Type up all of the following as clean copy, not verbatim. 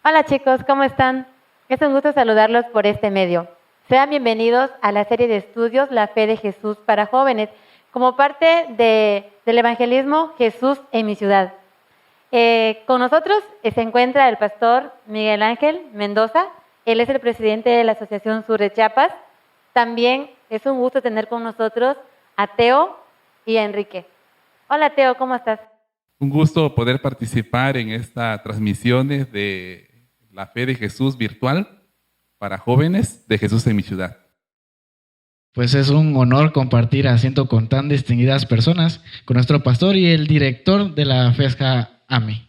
Hola chicos, ¿cómo están? Es un gusto saludarlos por este medio. Sean bienvenidos a la serie de estudios La Fe de Jesús para jóvenes, como parte del evangelismo Jesús en mi ciudad. Con nosotros se encuentra el pastor Miguel Ángel Mendoza. Él es el presidente de la Asociación Sur de Chiapas. También es un gusto tener con nosotros a Teo y a Enrique. Hola Teo, ¿cómo estás? Un gusto poder participar en esta transmisiones de La Fe de Jesús virtual para jóvenes de Jesús en mi ciudad. Pues es un honor compartir asiento con tan distinguidas personas, con nuestro pastor y el director de la FESJA AME.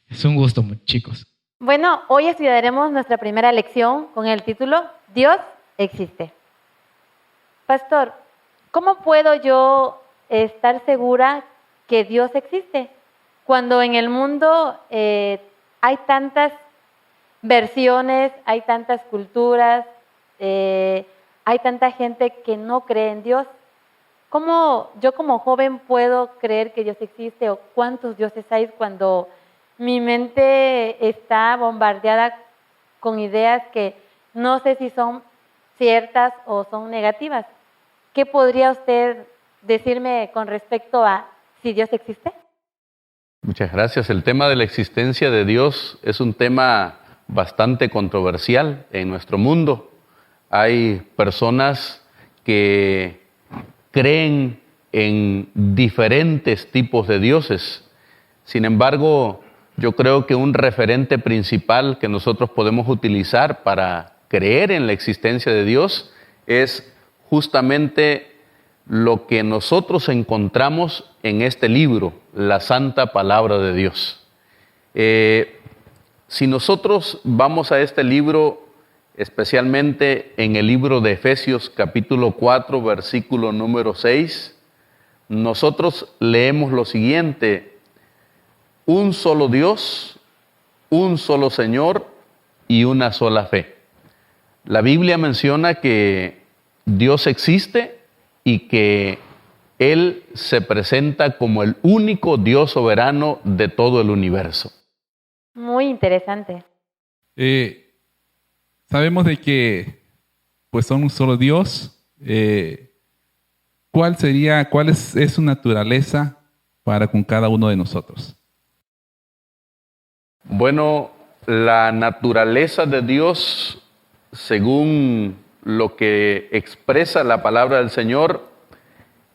Es un gusto, chicos. Bueno, hoy estudiaremos nuestra primera lección con el título Dios existe. Pastor, ¿cómo puedo yo estar segura que Dios existe cuando en el mundo hay tantas versiones, hay tantas culturas, hay tanta gente que no cree en Dios? ¿Cómo yo como joven puedo creer que Dios existe o cuántos dioses hay cuando mi mente está bombardeada con ideas que no sé si son ciertas o son negativas? ¿Qué podría usted decirme con respecto a si Dios existe? Muchas gracias. El tema de la existencia de Dios es un tema bastante controversial en nuestro mundo. Hay personas que creen en diferentes tipos de dioses. Sin embargo, yo creo que un referente principal que nosotros podemos utilizar para creer en la existencia de Dios es justamente lo que nosotros encontramos en este libro, la Santa Palabra de Dios. Si nosotros vamos a este libro, especialmente en el libro de Efesios capítulo 4, versículo número 6, nosotros leemos lo siguiente: un solo Dios, un solo Señor y una sola fe. La Biblia menciona que Dios existe y que Él se presenta como el único Dios soberano de todo el universo. Muy interesante. Sabemos de que pues son un solo Dios. ¿Cuál es su naturaleza para con cada uno de nosotros? Bueno, la naturaleza de Dios, según lo que expresa la palabra del Señor,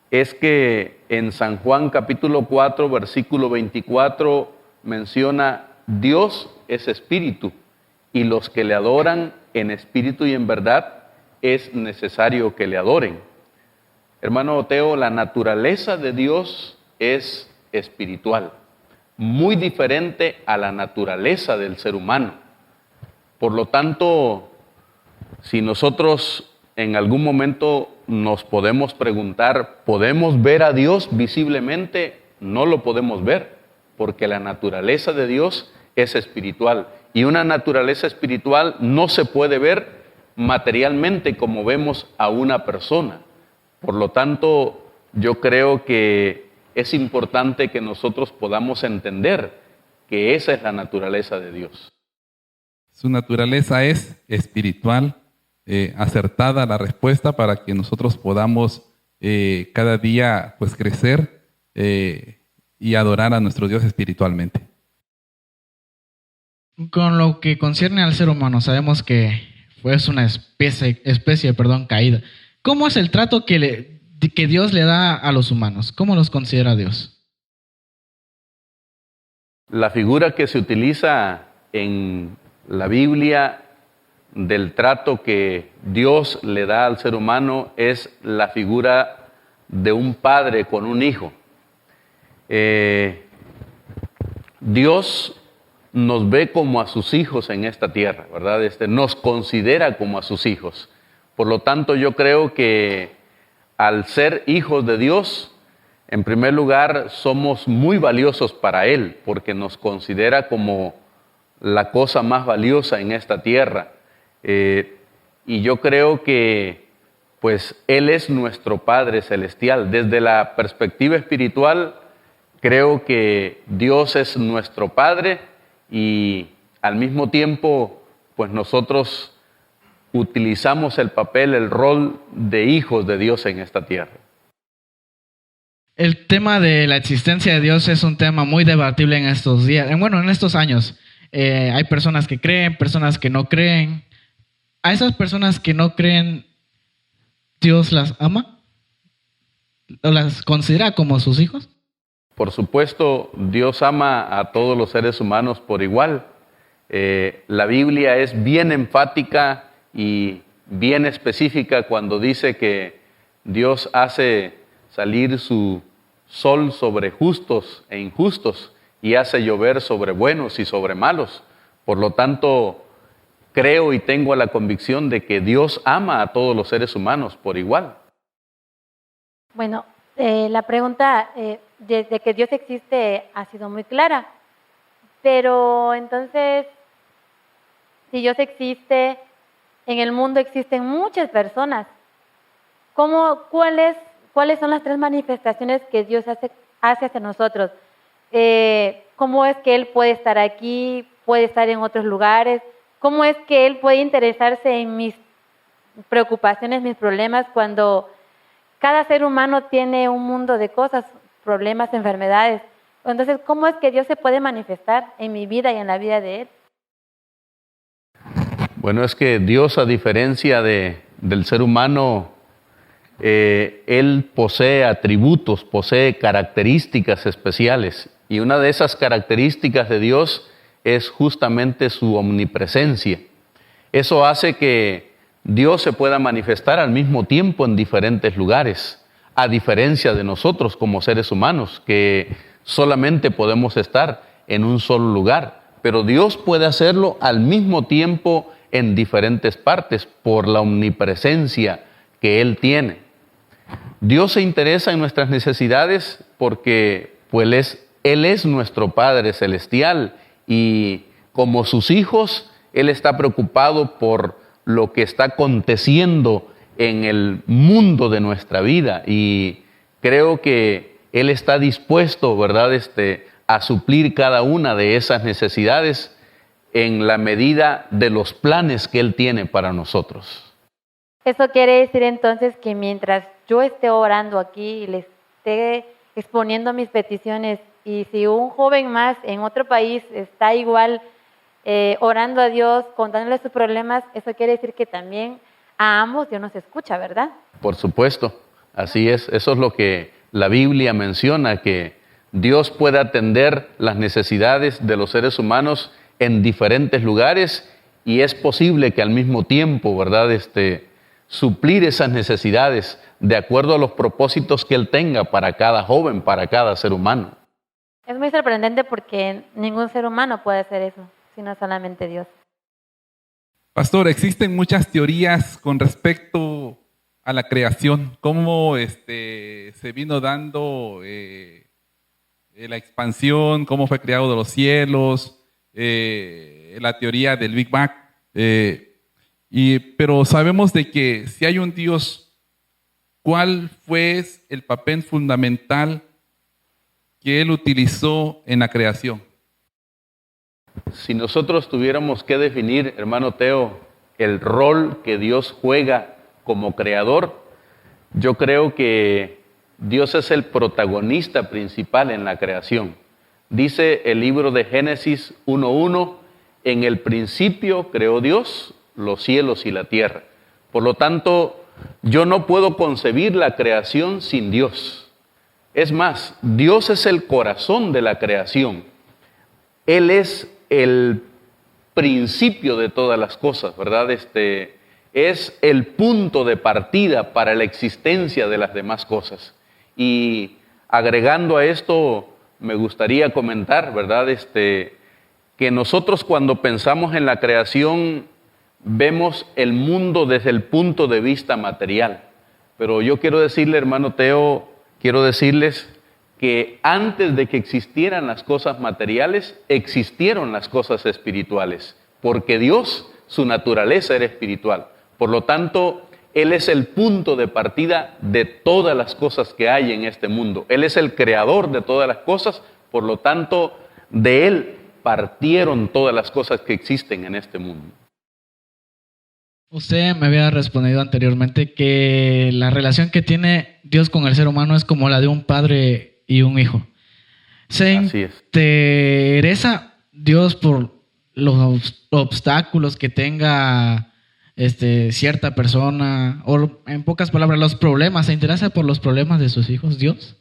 es que en San Juan capítulo 4, versículo 24, menciona: Dios es espíritu, y los que le adoran en espíritu y en verdad es necesario que le adoren. Hermano Teo, la naturaleza de Dios es espiritual, muy diferente a la naturaleza del ser humano. Por lo tanto, si nosotros en algún momento nos podemos preguntar, ¿podemos ver a Dios visiblemente? No lo podemos ver, porque la naturaleza de Dios es espiritual. Y una naturaleza espiritual no se puede ver materialmente como vemos a una persona. Por lo tanto, yo creo que es importante que nosotros podamos entender que esa es la naturaleza de Dios. Su naturaleza es espiritual. Acertada la respuesta para que nosotros podamos cada día pues crecer y adorar a nuestro Dios espiritualmente. Con lo que concierne al ser humano, sabemos que es una especie caída. ¿Cómo es el trato que Dios le da a los humanos? ¿Cómo los considera Dios? La figura que se utiliza en la Biblia del trato que Dios le da al ser humano es la figura de un padre con un hijo. Dios nos ve como a sus hijos en esta tierra, ¿verdad? Nos considera como a sus hijos. Por lo tanto, yo creo que al ser hijos de Dios, en primer lugar, somos muy valiosos para Él, porque nos considera como la cosa más valiosa en esta tierra. Y yo creo que pues Él es nuestro Padre Celestial. Desde la perspectiva espiritual, creo que Dios es nuestro Padre y al mismo tiempo, pues nosotros utilizamos el papel, el rol de hijos de Dios en esta tierra. El tema de la existencia de Dios es un tema muy debatible en estos días, bueno, en estos años. Hay personas que creen, personas que no creen. A esas personas que no creen, ¿Dios las ama? ¿O las considera como sus hijos? Por supuesto, Dios ama a todos los seres humanos por igual. La Biblia es bien enfática y bien específica cuando dice que Dios hace salir su sol sobre justos e injustos y hace llover sobre buenos y sobre malos. Por lo tanto, creo y tengo la convicción de que Dios ama a todos los seres humanos por igual. Bueno, la pregunta desde que Dios existe ha sido muy clara, pero entonces, si Dios existe, en el mundo existen muchas personas. ¿Cuáles son las tres manifestaciones que Dios hace hacia nosotros? ¿Cómo es que Él puede estar aquí, puede estar en otros lugares? ¿Cómo es que Él puede interesarse en mis preocupaciones, mis problemas, cuando cada ser humano tiene un mundo de cosas, problemas, enfermedades? Entonces, ¿cómo es que Dios se puede manifestar en mi vida y en la vida de Él? Bueno, es que Dios, a diferencia del ser humano, Él posee atributos, posee características especiales. Y una de esas características de Dios es justamente su omnipresencia. Eso hace que Dios se pueda manifestar al mismo tiempo en diferentes lugares, a diferencia de nosotros como seres humanos, que solamente podemos estar en un solo lugar. Pero Dios puede hacerlo al mismo tiempo en diferentes partes por la omnipresencia que Él tiene. Dios se interesa en nuestras necesidades porque pues, Él es nuestro Padre Celestial y como sus hijos, Él está preocupado por lo que está aconteciendo en el mundo de nuestra vida y creo que Él está dispuesto, ¿verdad?, a suplir cada una de esas necesidades en la medida de los planes que Él tiene para nosotros. Eso quiere decir entonces que mientras yo esté orando aquí y le esté exponiendo mis peticiones, y si un joven más en otro país está igual orando a Dios, contándole sus problemas, eso quiere decir que también a ambos Dios nos escucha, ¿verdad? Por supuesto, así es. Eso es lo que la Biblia menciona, que Dios puede atender las necesidades de los seres humanos en diferentes lugares y es posible que al mismo tiempo, ¿verdad?, suplir esas necesidades de acuerdo a los propósitos que Él tenga para cada joven, para cada ser humano. Es muy sorprendente porque ningún ser humano puede hacer eso, sino solamente Dios. Pastor, existen muchas teorías con respecto a la creación, cómo se vino dando la expansión, cómo fue creado de los cielos, la teoría del Big Bang, pero sabemos de que si hay un Dios, ¿cuál fue el papel fundamental que Él utilizó en la creación? Si nosotros tuviéramos que definir, hermano Teo, el rol que Dios juega como creador, yo creo que Dios es el protagonista principal en la creación. Dice el libro de Génesis 1:1, en el principio creó Dios los cielos y la tierra. Por lo tanto, yo no puedo concebir la creación sin Dios. Es más, Dios es el corazón de la creación. Él es el principio de todas las cosas, ¿verdad? Es el punto de partida para la existencia de las demás cosas. Y agregando a esto, me gustaría comentar, ¿verdad?, que nosotros cuando pensamos en la creación vemos el mundo desde el punto de vista material. Pero yo quiero decirle, hermano Teo, quiero decirles que antes de que existieran las cosas materiales, existieron las cosas espirituales, porque Dios, su naturaleza era espiritual. Por lo tanto, Él es el punto de partida de todas las cosas que hay en este mundo. Él es el creador de todas las cosas, por lo tanto, de Él impartieron todas las cosas que existen en este mundo. Usted me había respondido anteriormente que la relación que tiene Dios con el ser humano es como la de un padre y un hijo. ¿Se Así es. interesa Dios por los obstáculos que tenga cierta persona? O en pocas palabras, los problemas. ¿Se interesa por los problemas de sus hijos, Dios?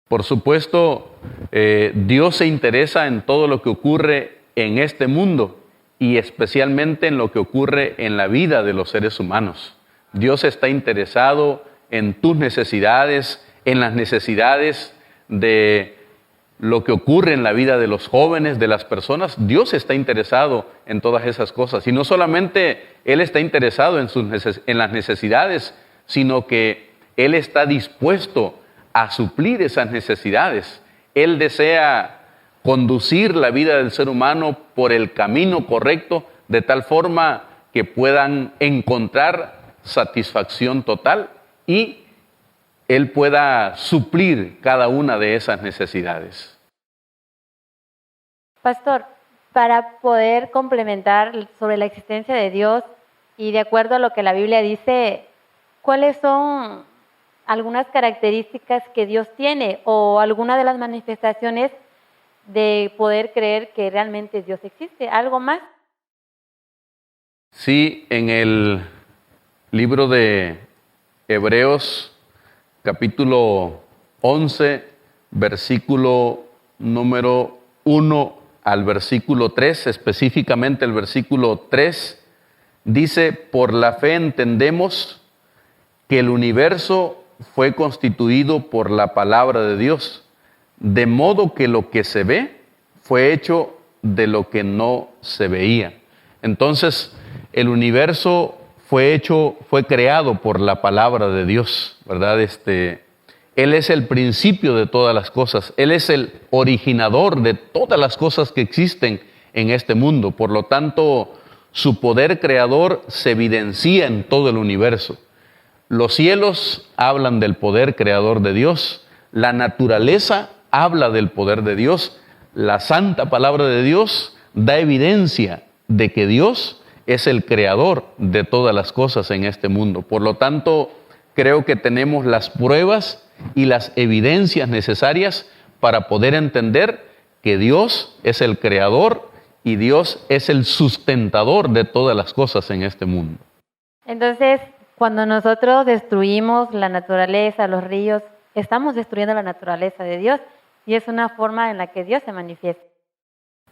Por supuesto, Dios se interesa en todo lo que ocurre en este mundo y especialmente en lo que ocurre en la vida de los seres humanos. Dios está interesado en tus necesidades, en las necesidades de lo que ocurre en la vida de los jóvenes, de las personas. Dios está interesado en todas esas cosas. Y no solamente Él está interesado en las necesidades, sino que Él está dispuesto a suplir esas necesidades. Él desea conducir la vida del ser humano por el camino correcto, de tal forma que puedan encontrar satisfacción total y Él pueda suplir cada una de esas necesidades. Pastor, para poder complementar sobre la existencia de Dios y de acuerdo a lo que la Biblia dice, ¿cuáles son algunas características que Dios tiene o alguna de las manifestaciones de poder creer que realmente Dios existe? ¿Algo más? Sí, en el libro de Hebreos, capítulo 11, versículo número 1 al versículo 3, específicamente el versículo 3, dice: por la fe entendemos que el universo fue constituido por la palabra de Dios, de modo que lo que se ve fue hecho de lo que no se veía. Entonces, el universo fue creado por la palabra de Dios, ¿verdad? Él es el principio de todas las cosas. Él es el originador de todas las cosas que existen en este mundo. Por lo tanto, su poder creador se evidencia en todo el universo. Los cielos hablan del poder creador de Dios. La naturaleza habla del poder de Dios. La santa palabra de Dios da evidencia de que Dios es el creador de todas las cosas en este mundo. Por lo tanto, creo que tenemos las pruebas y las evidencias necesarias para poder entender que Dios es el creador y Dios es el sustentador de todas las cosas en este mundo. Entonces, cuando nosotros destruimos la naturaleza, los ríos, estamos destruyendo la naturaleza de Dios y es una forma en la que Dios se manifiesta.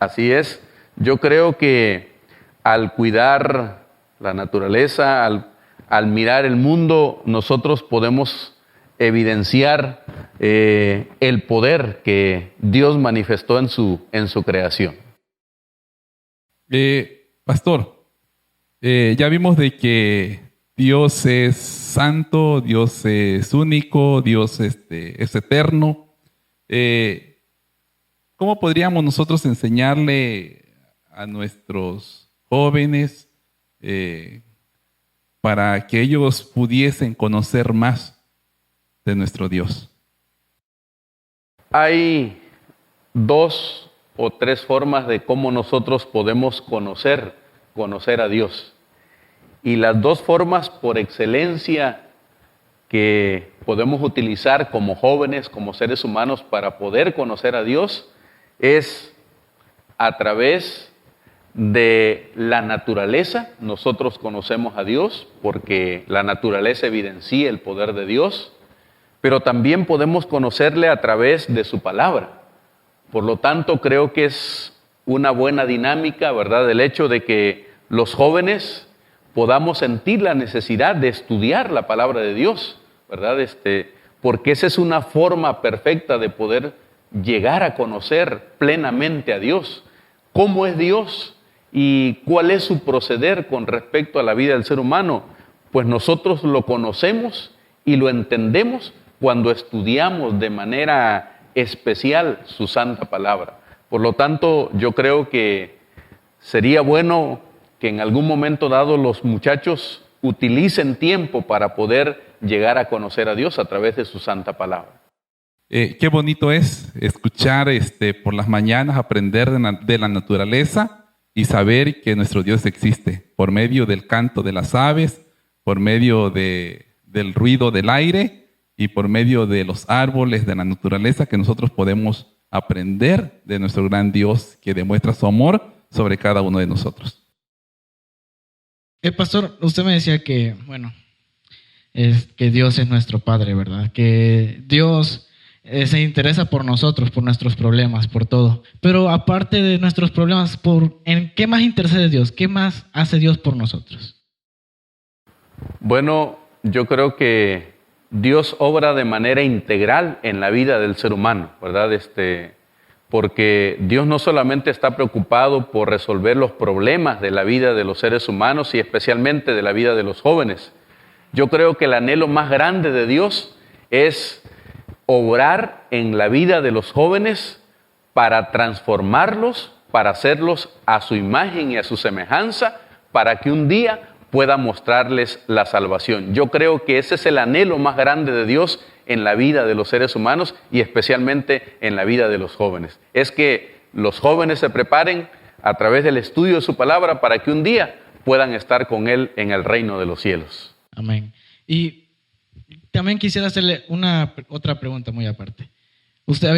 Así es. Yo creo que al cuidar la naturaleza, al mirar el mundo, nosotros podemos evidenciar el poder que Dios manifestó en su creación. Pastor, ya vimos de que Dios es santo, Dios es único, Dios es eterno. ¿Cómo podríamos nosotros enseñarle a nuestros jóvenes para que ellos pudiesen conocer más de nuestro Dios? Hay 2 o 3 formas de cómo nosotros podemos conocer a Dios. Y las 2 formas por excelencia que podemos utilizar como jóvenes, como seres humanos para poder conocer a Dios es a través de la naturaleza. Nosotros conocemos a Dios porque la naturaleza evidencia el poder de Dios, pero también podemos conocerle a través de su palabra. Por lo tanto, creo que es una buena dinámica, ¿verdad?, el hecho de que los jóvenes podamos sentir la necesidad de estudiar la palabra de Dios, ¿verdad? Porque esa es una forma perfecta de poder llegar a conocer plenamente a Dios. ¿Cómo es Dios? ¿Y cuál es su proceder con respecto a la vida del ser humano? Pues nosotros lo conocemos y lo entendemos cuando estudiamos de manera especial su santa palabra. Por lo tanto, yo creo que sería bueno que en algún momento dado los muchachos utilicen tiempo para poder llegar a conocer a Dios a través de su santa palabra. qué bonito es escuchar por las mañanas, aprender de la naturaleza y saber que nuestro Dios existe por medio del canto de las aves, por medio del ruido del aire y por medio de los árboles, de la naturaleza, que nosotros podemos aprender de nuestro gran Dios que demuestra su amor sobre cada uno de nosotros. Pastor, usted me decía que, que Dios es nuestro Padre, ¿verdad? Que Dios se interesa por nosotros, por nuestros problemas, por todo. Pero aparte de nuestros problemas, ¿en qué más intercede Dios? ¿Qué más hace Dios por nosotros? Bueno, yo creo que Dios obra de manera integral en la vida del ser humano, ¿verdad? Porque Dios no solamente está preocupado por resolver los problemas de la vida de los seres humanos y especialmente de la vida de los jóvenes. Yo creo que el anhelo más grande de Dios es obrar en la vida de los jóvenes para transformarlos, para hacerlos a su imagen y a su semejanza, para que un día pueda mostrarles la salvación. Yo creo que ese es el anhelo más grande de Dios en la vida de los seres humanos y especialmente en la vida de los jóvenes. Es que los jóvenes se preparen a través del estudio de su palabra para que un día puedan estar con Él en el reino de los cielos. Amén. Y también quisiera hacerle otra pregunta muy aparte. Usted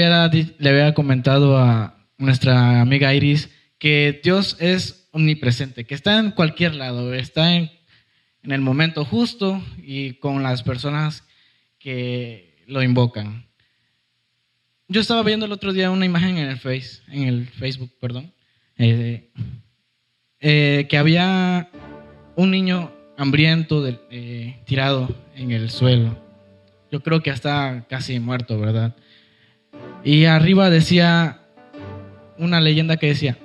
le había comentado a nuestra amiga Iris que Dios es omnipresente, que está en cualquier lado, está en el momento justo y con las personas que lo invocan. Yo estaba viendo el otro día una imagen en el Facebook, que había un niño hambriento tirado en el suelo. Yo creo que está casi muerto, ¿verdad? Y arriba decía una leyenda que decía: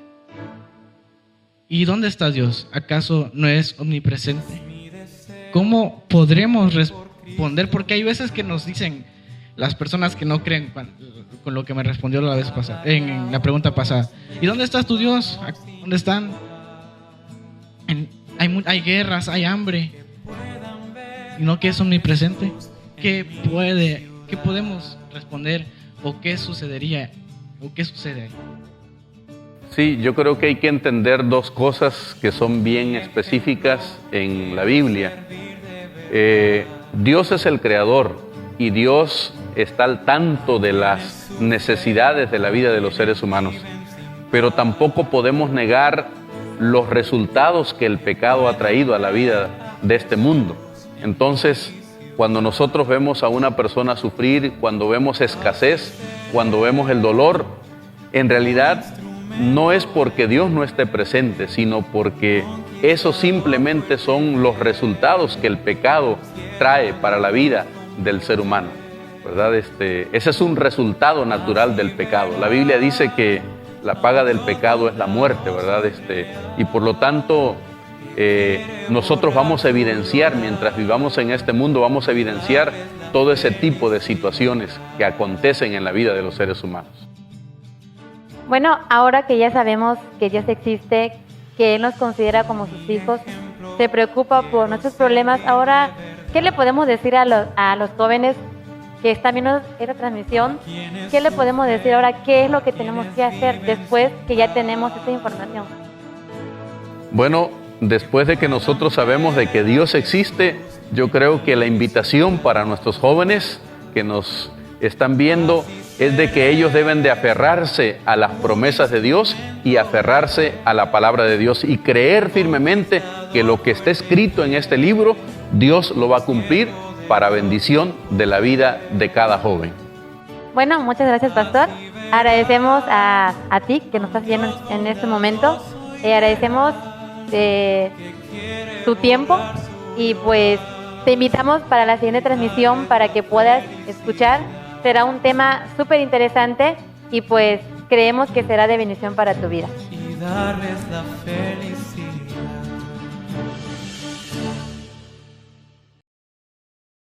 ¿y dónde está Dios? ¿Acaso no es omnipresente? ¿Cómo podremos responder? Porque hay veces que nos dicen las personas que no creen, con lo que me respondió la vez pasada, en la pregunta pasada: ¿y dónde está tu Dios? ¿Dónde están? Hay guerras, hay hambre. ¿Y no que es omnipresente? ¿Qué podemos responder? ¿O qué sucedería? ¿O qué sucede ahí? Sí, yo creo que hay que entender dos cosas que son bien específicas en la Biblia. Dios es el creador y Dios está al tanto de las necesidades de la vida de los seres humanos, pero tampoco podemos negar los resultados que el pecado ha traído a la vida de este mundo. Entonces, cuando nosotros vemos a una persona sufrir, cuando vemos escasez, cuando vemos el dolor, en realidad no es porque Dios no esté presente, sino porque esos simplemente son los resultados que el pecado trae para la vida del ser humano, ¿verdad? Ese es un resultado natural del pecado. La Biblia dice que la paga del pecado es la muerte, ¿verdad? Y por lo tanto, nosotros vamos a evidenciar, mientras vivamos en este mundo, vamos a evidenciar todo ese tipo de situaciones que acontecen en la vida de los seres humanos. Bueno, ahora que ya sabemos que Dios existe, que Él nos considera como sus hijos, se preocupa por nuestros problemas, ahora, ¿qué le podemos decir a los jóvenes que están viendo esta transmisión? ¿Qué le podemos decir ahora? ¿Qué es lo que tenemos que hacer después que ya tenemos esta información? Bueno, después de que nosotros sabemos de que Dios existe, yo creo que la invitación para nuestros jóvenes que nos están viendo es de que ellos deben de aferrarse a las promesas de Dios y aferrarse a la palabra de Dios y creer firmemente que lo que está escrito en este libro, Dios lo va a cumplir para bendición de la vida de cada joven. Bueno, muchas gracias, pastor. Agradecemos a ti que nos estás viendo en este momento. Agradecemos tu tiempo y pues te invitamos para la siguiente transmisión para que puedas escuchar. Será un tema súper interesante y pues creemos que será de bendición para tu vida. Y darles la felicidad.